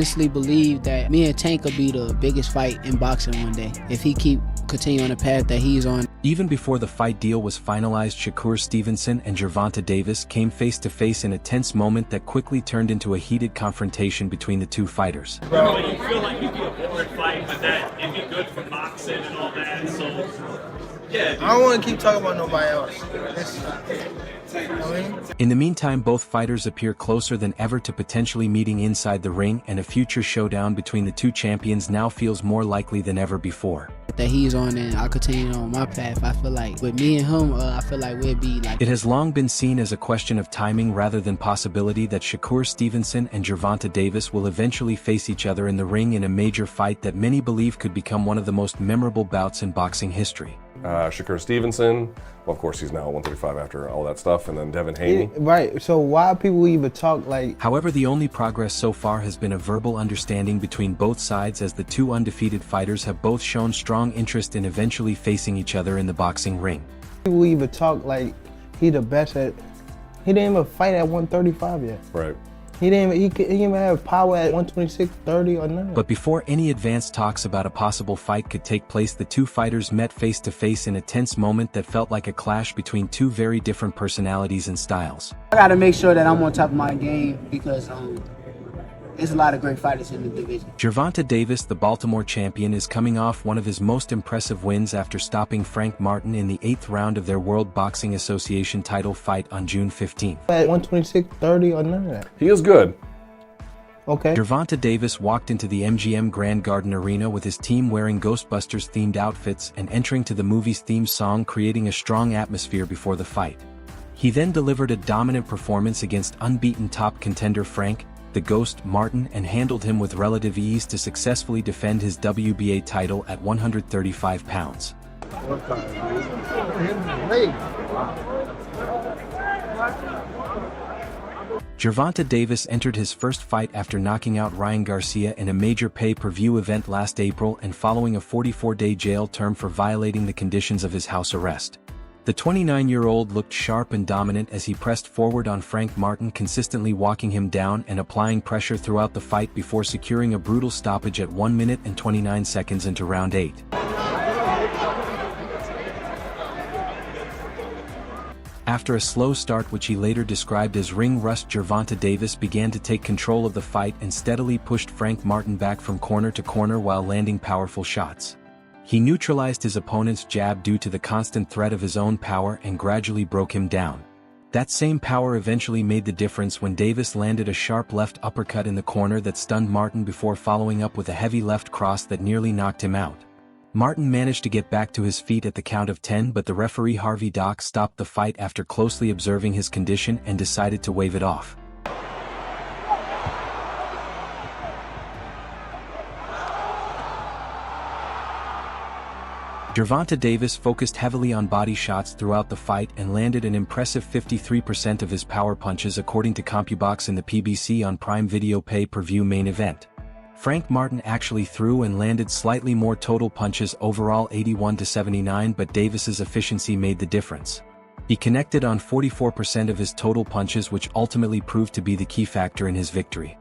honestly believe that me and Tank will be the biggest fight in boxing one day if he continue on the path that he's on. Even before the fight deal was finalized, Shakur Stevenson and Gervonta Davis came face to face in a tense moment that quickly turned into a heated confrontation between the two fighters. Bro, you feel like it'd be a boring fight, but that it'd be good for boxing and all that. So yeah, dude. I don't want to keep talking about nobody else. In the meantime, both fighters appear closer than ever to potentially meeting inside the ring, and a future showdown between the two champions now feels more likely than ever before. That he's on and I continue on my path. I feel like with me and him, I feel like we'd be like. It has long been seen as a question of timing rather than possibility that Shakur Stevenson and Gervonta Davis will eventually face each other in the ring in a major fight that many believe could become one of the most memorable bouts in boxing history. Shakur Stevenson, well, of course he's now 135 after all that stuff, and then Devin Haney. Right, so why people even talk like... However, the only progress so far has been a verbal understanding between both sides, as the two undefeated fighters have both shown strong interest in eventually facing each other in the boxing ring. People even talk like he the best at... He didn't even fight at 135 yet. Right. He didn't even have power at 126, 30 or nothing. But before any advanced talks about a possible fight could take place, the two fighters met face to face in a tense moment that felt like a clash between two very different personalities and styles. I gotta make sure that I'm on top of my game because there's a lot of great fighters in the division. Gervonta Davis, the Baltimore champion, is coming off one of his most impressive wins after stopping Frank Martin in the 8th round of their World Boxing Association title fight on June 15th. At 126, 30 or none of that. He is good. Okay. Gervonta Davis walked into the MGM Grand Garden Arena with his team wearing Ghostbusters-themed outfits and entering to the movie's theme song, creating a strong atmosphere before the fight. He then delivered a dominant performance against unbeaten top contender Frank the Ghost Martin and handled him with relative ease to successfully defend his WBA title at 135 pounds. Gervonta Davis entered his first fight after knocking out Ryan Garcia in a major pay-per-view event last April and following a 44-day jail term for violating the conditions of his house arrest. The 29-year-old looked sharp and dominant as he pressed forward on Frank Martin, consistently walking him down and applying pressure throughout the fight before securing a brutal stoppage at 1 minute and 29 seconds into round 8. After a slow start, which he later described as ring rust, Gervonta Davis began to take control of the fight and steadily pushed Frank Martin back from corner to corner while landing powerful shots. He neutralized his opponent's jab due to the constant threat of his own power and gradually broke him down. That same power eventually made the difference when Davis landed a sharp left uppercut in the corner that stunned Martin before following up with a heavy left cross that nearly knocked him out. Martin managed to get back to his feet at the count of 10, but the referee Harvey Dock stopped the fight after closely observing his condition and decided to wave it off. Gervonta Davis focused heavily on body shots throughout the fight and landed an impressive 53% of his power punches, according to CompuBox in the PBC on Prime Video pay-per-view main event. Frank Martin actually threw and landed slightly more total punches, overall 81-79, but Davis's efficiency made the difference. He connected on 44% of his total punches, which ultimately proved to be the key factor in his victory.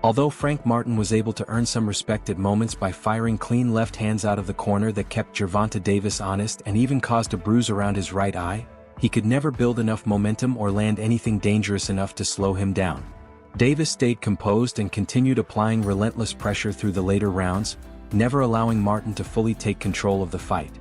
Although Frank Martin was able to earn some respect at moments by firing clean left hands out of the corner that kept Gervonta Davis honest and even caused a bruise around his right eye, he could never build enough momentum or land anything dangerous enough to slow him down. Davis stayed composed and continued applying relentless pressure through the later rounds, never allowing Martin to fully take control of the fight.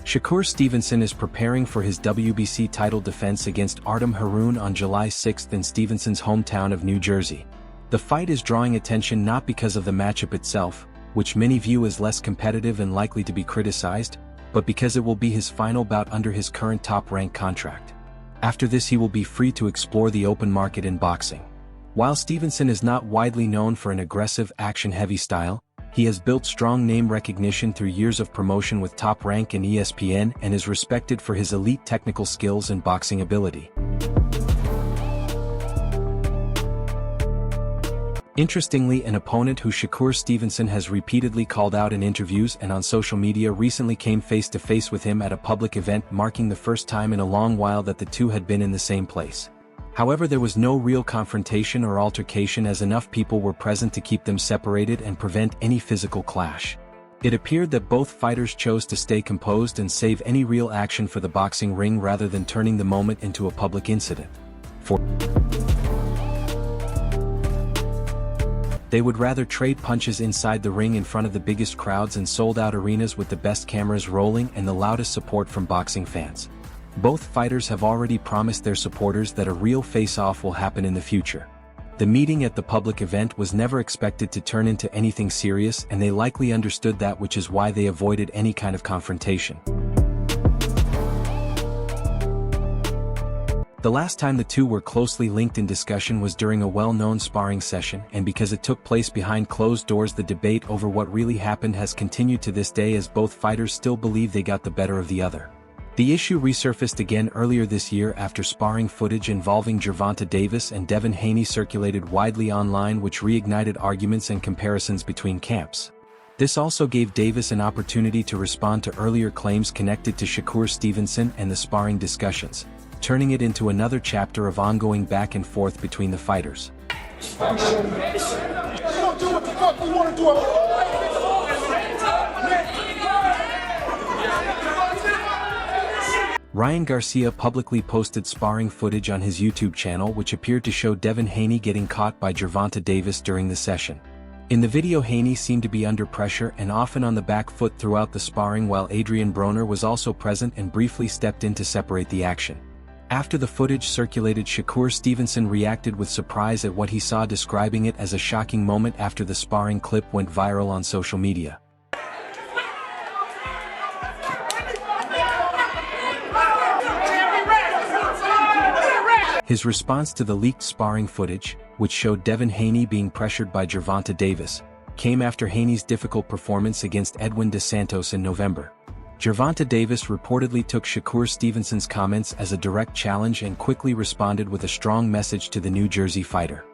Shakur Stevenson is preparing for his WBC title defense against Artem Haroun on July 6 in Stevenson's hometown of New Jersey. The fight is drawing attention not because of the matchup itself, which many view as less competitive and likely to be criticized, but because it will be his final bout under his current top-rank contract. After this, he will be free to explore the open market in boxing. While Stevenson is not widely known for an aggressive, action-heavy style, he has built strong name recognition through years of promotion with Top Rank and ESPN and is respected for his elite technical skills and boxing ability. Interestingly, an opponent who Shakur Stevenson has repeatedly called out in interviews and on social media recently came face-to-face with him at a public event, marking the first time in a long while that the two had been in the same place. However, there was no real confrontation or altercation, as enough people were present to keep them separated and prevent any physical clash. It appeared that both fighters chose to stay composed and save any real action for the boxing ring rather than turning the moment into a public incident. They would rather trade punches inside the ring in front of the biggest crowds and sold-out arenas with the best cameras rolling and the loudest support from boxing fans. Both fighters have already promised their supporters that a real face-off will happen in the future. The meeting at the public event was never expected to turn into anything serious, and they likely understood that, which is why they avoided any kind of confrontation. The last time the two were closely linked in discussion was during a well-known sparring session, and because it took place behind closed doors, the debate over what really happened has continued to this day, as both fighters still believe they got the better of the other. The issue resurfaced again earlier this year after sparring footage involving Gervonta Davis and Devin Haney circulated widely online, which reignited arguments and comparisons between camps. This also gave Davis an opportunity to respond to earlier claims connected to Shakur Stevenson and the sparring discussions, turning it into another chapter of ongoing back and forth between the fighters. Ryan Garcia publicly posted sparring footage on his YouTube channel, which appeared to show Devin Haney getting caught by Gervonta Davis during the session. In the video, Haney seemed to be under pressure and often on the back foot throughout the sparring, while Adrian Broner was also present and briefly stepped in to separate the action. After the footage circulated, Shakur Stevenson reacted with surprise at what he saw, describing it as a shocking moment after the sparring clip went viral on social media. His response to the leaked sparring footage, which showed Devin Haney being pressured by Gervonta Davis, came after Haney's difficult performance against Edwin dos Santos in November. Gervonta Davis reportedly took Shakur Stevenson's comments as a direct challenge and quickly responded with a strong message to the New Jersey fighter.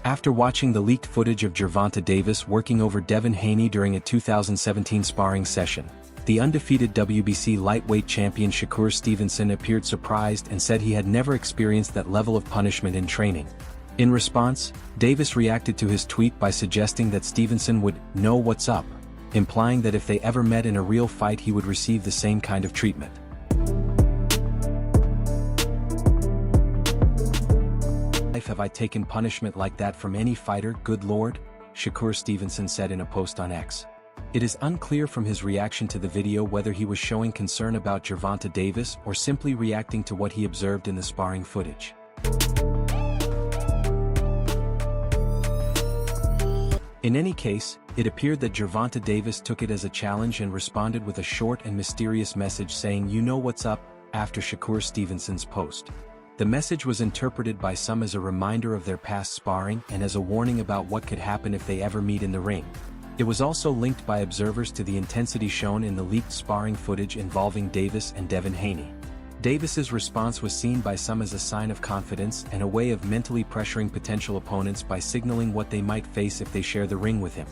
After watching the leaked footage of Gervonta Davis working over Devin Haney during a 2017 sparring session, the undefeated WBC lightweight champion Shakur Stevenson appeared surprised and said he had never experienced that level of punishment in training. In response, Davis reacted to his tweet by suggesting that Stevenson would know what's up, implying that if they ever met in a real fight he would receive the same kind of treatment. Have I taken punishment like that from any fighter, good lord? Shakur Stevenson said in a post on X. It is unclear from his reaction to the video whether he was showing concern about Gervonta Davis or simply reacting to what he observed in the sparring footage. In any case, it appeared that Gervonta Davis took it as a challenge and responded with a short and mysterious message saying "you know what's up" after Shakur Stevenson's post. The message was interpreted by some as a reminder of their past sparring and as a warning about what could happen if they ever meet in the ring. It was also linked by observers to the intensity shown in the leaked sparring footage involving Davis and Devin Haney. Davis's response was seen by some as a sign of confidence and a way of mentally pressuring potential opponents by signaling what they might face if they share the ring with him.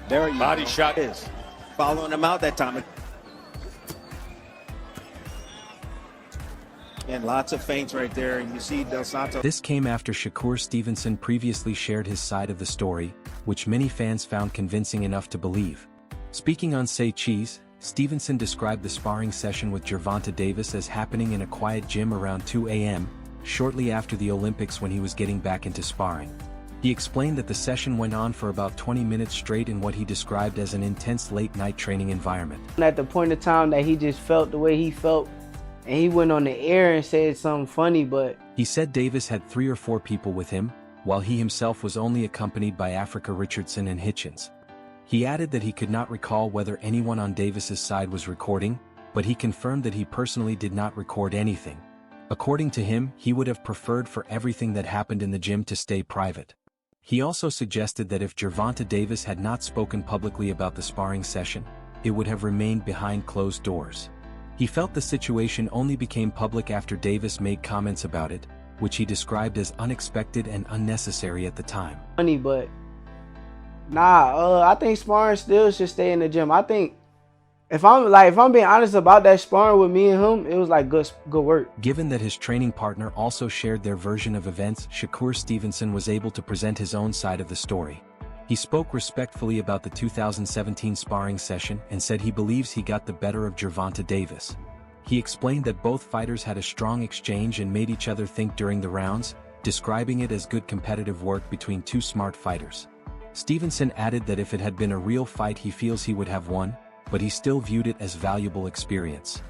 There you body shot is following him out that time. And lots of feints right there, and you see Dos Santos. This came after Shakur Stevenson previously shared his side of the story, which many fans found convincing enough to believe. Speaking on Say Cheese, Stevenson described the sparring session with Gervonta Davis as happening in a quiet gym around 2 a.m., shortly after the Olympics when he was getting back into sparring. He explained that the session went on for about 20 minutes straight in what he described as an intense late-night training environment. At the point of time that he just felt the way he felt, and he went on the air and said something funny, but... He said Davis had 3 or 4 people with him, while he himself was only accompanied by Africa Richardson and Hitchens. He added that he could not recall whether anyone on Davis's side was recording, but he confirmed that he personally did not record anything. According to him, he would have preferred for everything that happened in the gym to stay private. He also suggested that if Gervonta Davis had not spoken publicly about the sparring session, it would have remained behind closed doors. He felt the situation only became public after Davis made comments about it, which he described as unexpected and unnecessary at the time. Funny, but nah, I think sparring still should stay in the gym. I think if I'm being honest about that sparring with me and him, it was like good work. Given that his training partner also shared their version of events, Shakur Stevenson was able to present his own side of the story. He spoke respectfully about the 2017 sparring session and said he believes he got the better of Gervonta Davis. He explained that both fighters had a strong exchange and made each other think during the rounds, describing it as good competitive work between two smart fighters. Stevenson added that if it had been a real fight he feels he would have won, but he still viewed it as valuable experience.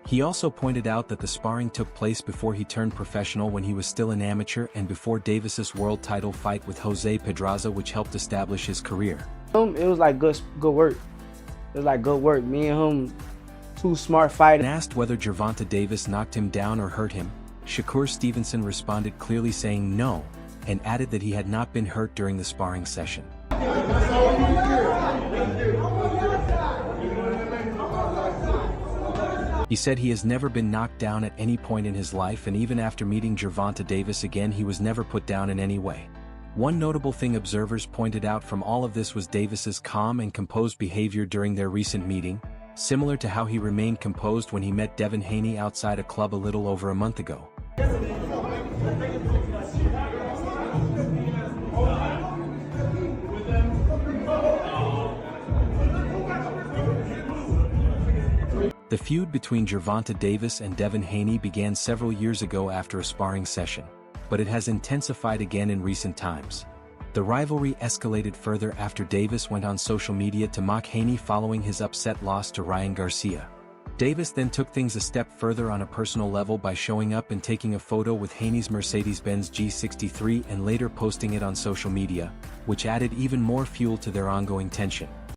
He also pointed out that the sparring took place before he turned professional when he was still an amateur and before Davis's world title fight with Jose Pedraza, which helped establish his career. It was like good work. It was like good work. Me and him, two smart fighters. When asked whether Gervonta Davis knocked him down or hurt him, Shakur Stevenson responded clearly saying no, and added that he had not been hurt during the sparring session. He said he has never been knocked down at any point in his life, and even after meeting Gervonta Davis again he was never put down in any way. One notable thing observers pointed out from all of this was Davis's calm and composed behavior during their recent meeting, similar to how he remained composed when he met Devin Haney outside a club a little over a month ago. The feud between Gervonta Davis and Devin Haney began several years ago after a sparring session, but it has intensified again in recent times. The rivalry escalated further after Davis went on social media to mock Haney following his upset loss to Ryan Garcia. Davis then took things a step further on a personal level by showing up and taking a photo with Haney's Mercedes-Benz G63 and later posting it on social media, which added even more fuel to their ongoing tension.